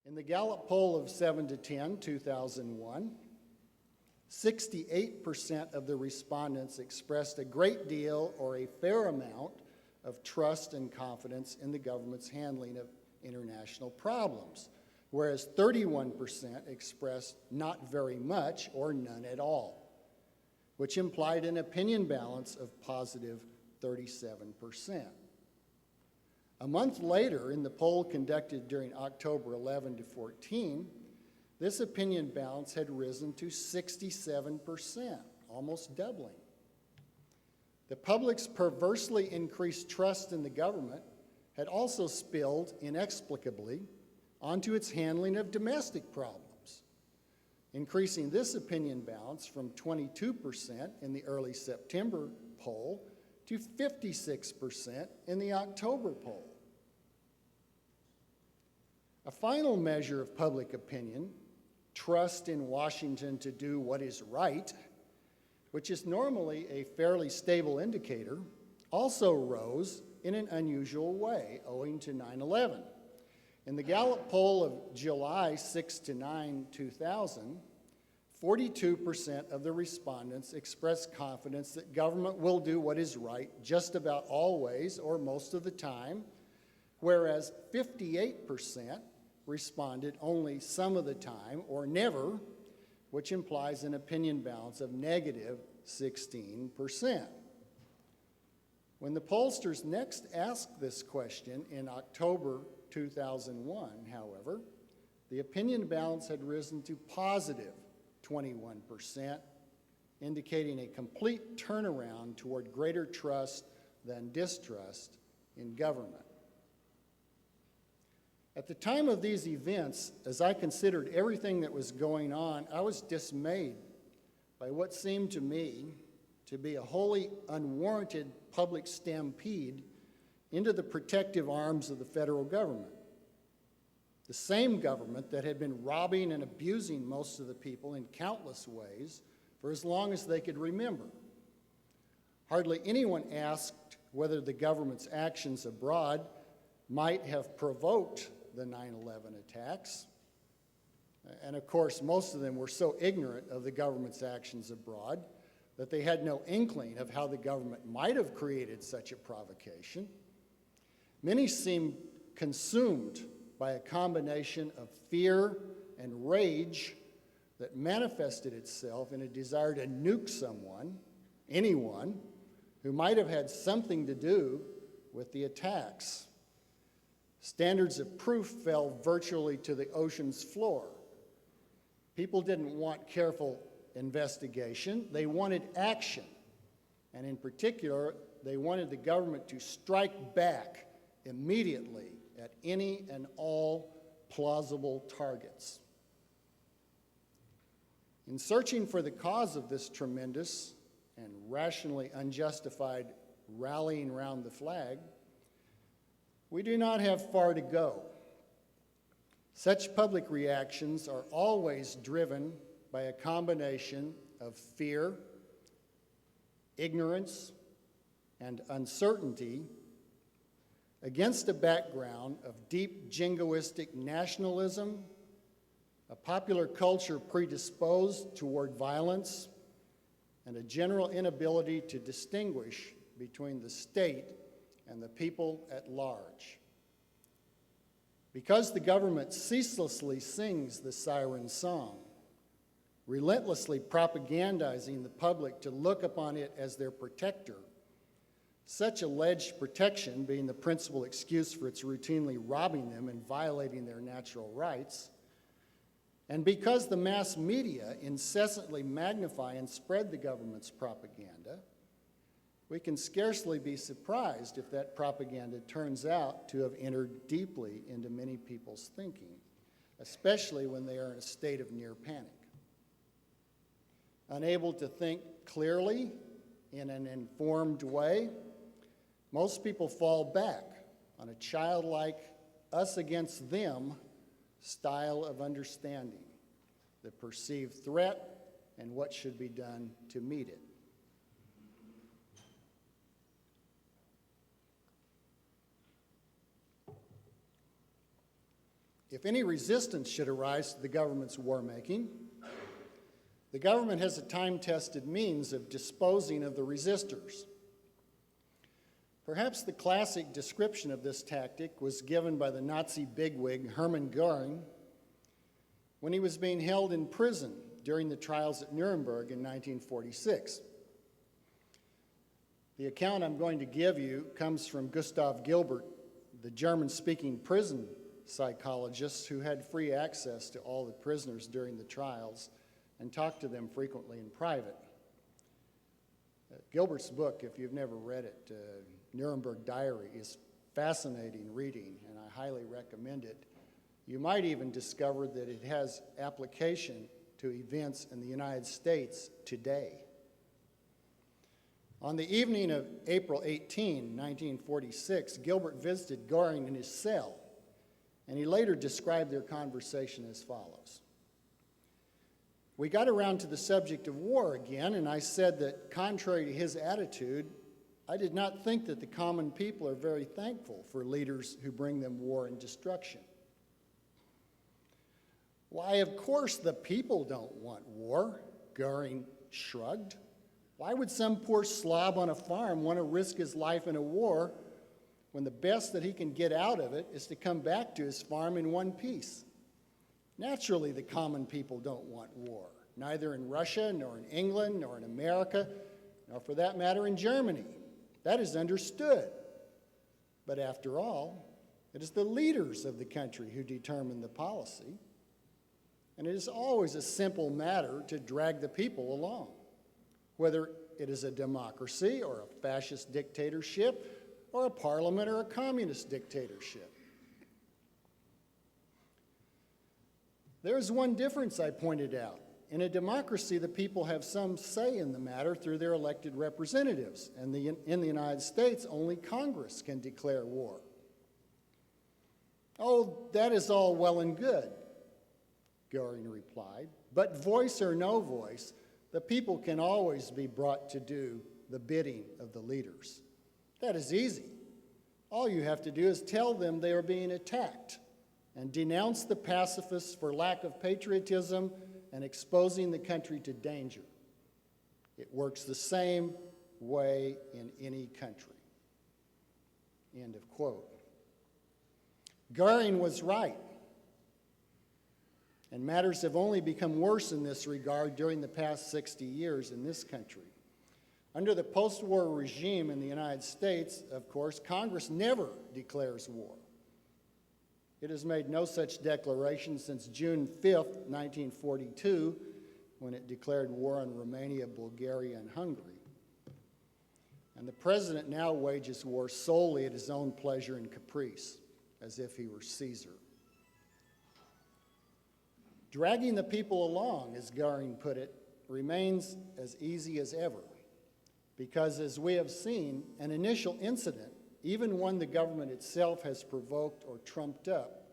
In the Gallup poll of 7 to 10, 2001, 68% of the respondents expressed a great deal or a fair amount of trust and confidence in the government's handling of international problems, whereas 31% expressed not very much or none at all, which implied an opinion balance of positive 37%. A month later, in the poll conducted during October 11 to 14, this opinion balance had risen to 67%, almost doubling. The public's perversely increased trust in the government had also spilled inexplicably onto its handling of domestic problems, increasing this opinion balance from 22% in the early September poll to 56% in the October poll. A final measure of public opinion, trust in Washington to do what is right, which is normally a fairly stable indicator, also rose in an unusual way owing to 9/11. In the Gallup poll of July 6 to 9, 2000, 42% of the respondents expressed confidence that government will do what is right just about always or most of the time, whereas 58% responded only some of the time or never, which implies an opinion balance of negative 16%. When the pollsters next asked this question in October 2001, however, the opinion balance had risen to positive 21%, indicating a complete turnaround toward greater trust than distrust in government. At the time of these events, as I considered everything that was going on, I was dismayed by what seemed to me to be a wholly unwarranted public stampede into the protective arms of the federal government. The same government that had been robbing and abusing most of the people in countless ways for as long as they could remember. Hardly anyone asked whether the government's actions abroad might have provoked the 9/11 attacks. And of course, most of them were so ignorant of the government's actions abroad that they had no inkling of how the government might have created such a provocation. Many seemed consumed by a combination of fear and rage that manifested itself in a desire to nuke someone, anyone, who might have had something to do with the attacks. Standards of proof fell virtually to the ocean's floor. People didn't want careful investigation, they wanted action. And in particular, they wanted the government to strike back immediately at any and all plausible targets. In searching for the cause of this tremendous and rationally unjustified rallying around the flag, we do not have far to go. Such public reactions are always driven by a combination of fear, ignorance, and uncertainty against a background of deep jingoistic nationalism, a popular culture predisposed toward violence, and a general inability to distinguish between the state and the people at large. Because the government ceaselessly sings the siren song, relentlessly propagandizing the public to look upon it as their protector, such alleged protection being the principal excuse for its routinely robbing them and violating their natural rights, and because the mass media incessantly magnify and spread the government's propaganda, we can scarcely be surprised if that propaganda turns out to have entered deeply into many people's thinking, especially when they are in a state of near panic. Unable to think clearly in an informed way, most people fall back on a childlike us against them style of understanding the perceived threat and what should be done to meet it. If any resistance should arise to the government's war-making, the government has a time-tested means of disposing of the resistors. Perhaps the classic description of this tactic was given by the Nazi bigwig Hermann Göring when he was being held in prison during the trials at Nuremberg in 1946. The account I'm going to give you comes from Gustav Gilbert, the German-speaking prison psychologist who had free access to all the prisoners during the trials and talked to them frequently in private. Gilbert's book, if you've never read it, Nuremberg Diary, is fascinating reading, and I highly recommend it. You might even discover that it has application to events in the United States today. On the evening of April 18, 1946, Gilbert visited Göring in his cell, and he later described their conversation as follows. We got around to the subject of war again, and I said that, contrary to his attitude, I did not think that the common people are very thankful for leaders who bring them war and destruction. Why, of course the people don't want war, Göring shrugged. Why would some poor slob on a farm want to risk his life in a war when the best that he can get out of it is to come back to his farm in one piece? Naturally, the common people don't want war, neither in Russia, nor in England, nor in America, nor for that matter in Germany. That is understood. But after all, it is the leaders of the country who determine the policy, and it is always a simple matter to drag the people along, whether it is a democracy or a fascist dictatorship or a parliament or a communist dictatorship. There is one difference I pointed out. In a democracy, the people have some say in the matter through their elected representatives, and in the United States, only Congress can declare war. Oh, that is all well and good, Göring replied, but voice or no voice, the people can always be brought to do the bidding of the leaders. That is easy. All you have to do is tell them they are being attacked and denounce the pacifists for lack of patriotism and exposing the country to danger. It works the same way in any country. End of quote. Göring was right, and matters have only become worse in this regard during the past 60 years in this country. Under the post-war regime in the United States, of course, Congress never declares war. It has made no such declaration since June 5th, 1942, when it declared war on Romania, Bulgaria, and Hungary. And the president now wages war solely at his own pleasure and caprice, as if he were Caesar. Dragging the people along, as Göring put it, remains as easy as ever, because as we have seen, an initial incident, even one the government itself has provoked or trumped up,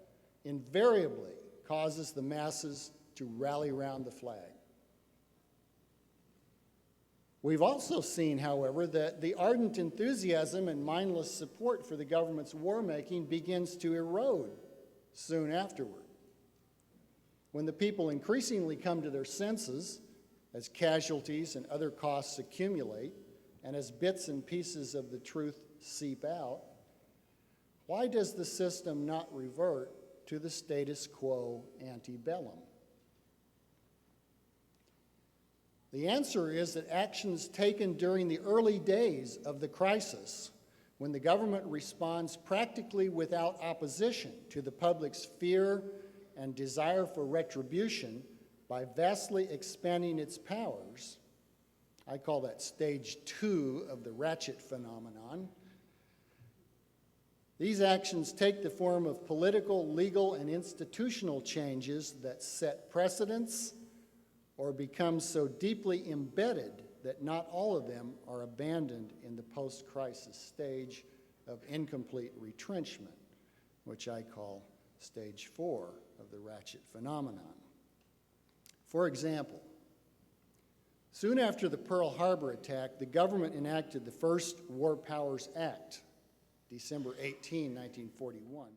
invariably causes the masses to rally around the flag. We've also seen, however, that the ardent enthusiasm and mindless support for the government's war-making begins to erode soon afterward. When the people increasingly come to their senses, as casualties and other costs accumulate, and as bits and pieces of the truth seep out, why does the system not revert to the status quo ante bellum? The answer is that actions taken during the early days of the crisis, when the government responds practically without opposition to the public's fear and desire for retribution by vastly expanding its powers, I call that stage 2 of the ratchet phenomenon. These actions take the form of political, legal, and institutional changes that set precedents or become so deeply embedded that not all of them are abandoned in the post-crisis stage of incomplete retrenchment, which I call stage 4 of the ratchet phenomenon. For example, soon after the Pearl Harbor attack, the government enacted the first War Powers Act, December 18, 1941.